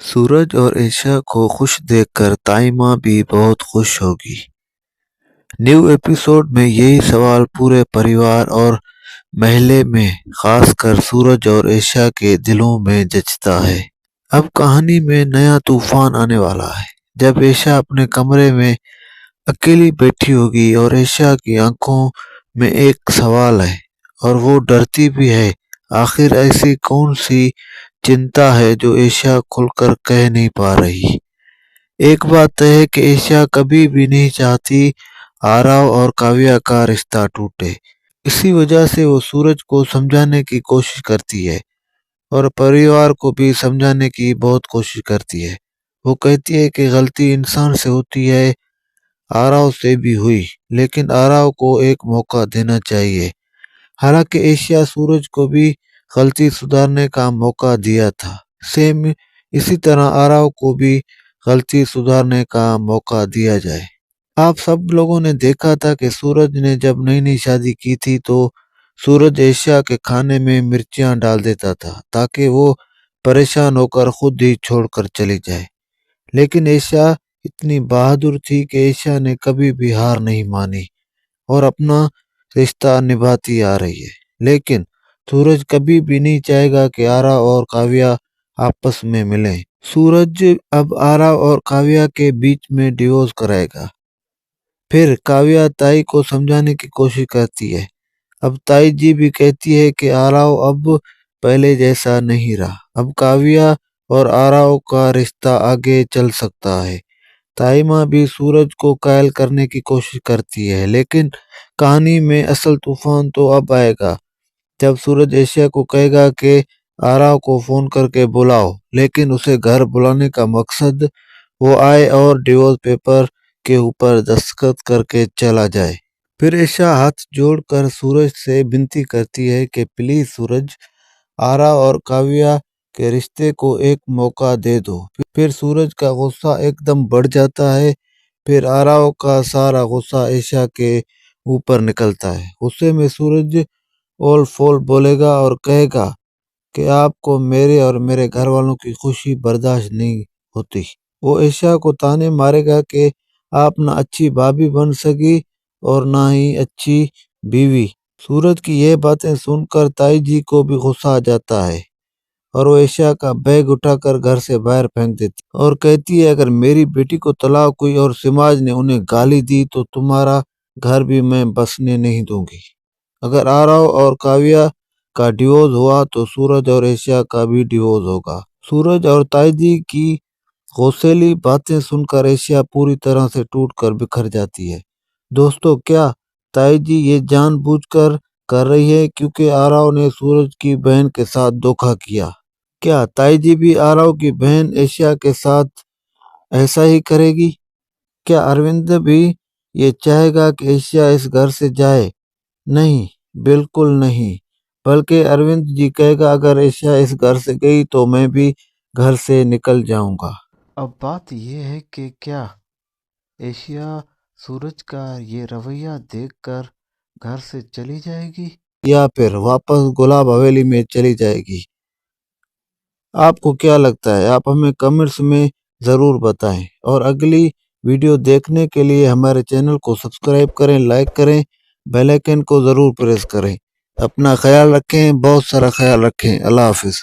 सूरज और ईशा को खुश देखकर ताई माँ भी बहुत खुश होगी। न्यू एपिसोड में यही सवाल पूरे परिवार और महल्ले में खासकर सूरज और ईशा के दिलों में जचता है। अब कहानी में नया तूफान आने वाला है। जब ईशा अपने कमरे में अकेली बैठी होगी और ईशा की आंखों में एक सवाल है और वो डरती भी है। आखिर ऐसी कौन सी चिंता है जो ईशा खुलकर कह नहीं पा रही। एक बात तय है कि ईशा कभी भी नहीं चाहती आरव और काव्या का रिश्ता टूटे। इसी वजह से वो सूरज को समझाने की कोशिश करती है और परिवार को भी समझाने की बहुत कोशिश करती है। वो कहती है कि गलती इंसान से होती है, आरव से भी हुई, लेकिन आरव को एक मौका देना चाहिए। हालांकि ईशा सूरज को भी गलती सुधारने का मौका दिया था। सेम इसी तरह आरव को भी गलती सुधारने का मौका दिया जाए। आप सब लोगों ने देखा था कि सूरज ने जब नई नई शादी की थी तो सूरज ईशा के खाने में मिर्चियां डाल देता था ताकि वो परेशान होकर खुद ही छोड़कर चली जाए। लेकिन ईशा इतनी बहादुर थी कि ईशा ने कभी भी हार नहीं मानी और अपना रिश्ता निभाती आ रही है। लेकिन सूरज कभी भी नहीं चाहेगा कि आरव और काव्या आपस में मिलें। सूरज अब आरव और काव्या के बीच में डिवोर्स कराएगा। फिर काव्या ताई को समझाने की कोशिश करती है। अब ताई जी भी कहती है कि आरव अब पहले जैसा नहीं रहा। अब काव्या और आरव का रिश्ता आगे चल सकता है। ताई माँ भी सूरज को कायल करने की कोशिश करती है, लेकिन कहानी में असल तूफान तो अब आएगा जब सूरज ईशा को कहेगा कि आरव को फोन करके बुलाओ, लेकिन उसे घर बुलाने का मकसद वो आए और डिवोर्स पेपर के ऊपर दस्तखत करके चला जाए। फिर ईशा हाथ जोड़कर सूरज से विनती करती है कि प्लीज सूरज, आरव और काव्या के रिश्ते को एक मौका दे दो। फिर सूरज का गुस्सा एकदम बढ़ जाता है। फिर आरव का सारा गुस्सा ईशा के ऊपर निकलता है। गुस्से में सूरज ओल फोल बोलेगा और कहेगा कि आपको मेरे और मेरे घर वालों की खुशी बर्दाश्त नहीं होती। वो ईशा को ताने मारेगा कि आप ना अच्छी भाभी बन सकी और ना ही अच्छी बीवी। सूरज की ये बातें सुनकर ताई जी को भी गुस्सा आ जाता है और वो ईशा का बैग उठाकर घर से बाहर फेंक देती और कहती है, अगर मेरी बेटी को तलाक हुई और समाज ने उन्हें गाली दी तो तुम्हारा घर भी मैं बसने नहीं दूंगी। अगर आरव और काव्या का डिवोर्स हुआ तो सूरज और ईशा का भी डिवोर्स होगा। सूरज और ताई जी की गौसेली बातें सुनकर ईशा पूरी तरह से टूटकर बिखर जाती है। दोस्तों, क्या ताई जी ये जानबूझकर कर रही है क्योंकि आरव ने सूरज की बहन के साथ धोखा किया? क्या ताई जी भी आरव की बहन ईशा के साथ ऐसा ही करेगी? क्या अरविंद भी ये चाहेगा कि ईशा इस घर से जाए? नहीं, बिल्कुल नहीं। बल्कि अरविंद जी कहेगा, अगर ईशा इस घर से गई तो मैं भी घर से निकल जाऊंगा। अब बात यह है कि क्या ईशा सूरज का ये रवैया देखकर घर से चली जाएगी या फिर वापस गुलाब हवेली में चली जाएगी? आपको क्या लगता है? आप हमें कमेंट्स में ज़रूर बताएं और अगली वीडियो देखने के लिए हमारे चैनल को सब्सक्राइब करें, लाइक करें, बेल आइकन को ज़रूर प्रेस करें। अपना ख्याल रखें, बहुत सारा ख्याल रखें। अल्लाह हाफिज़।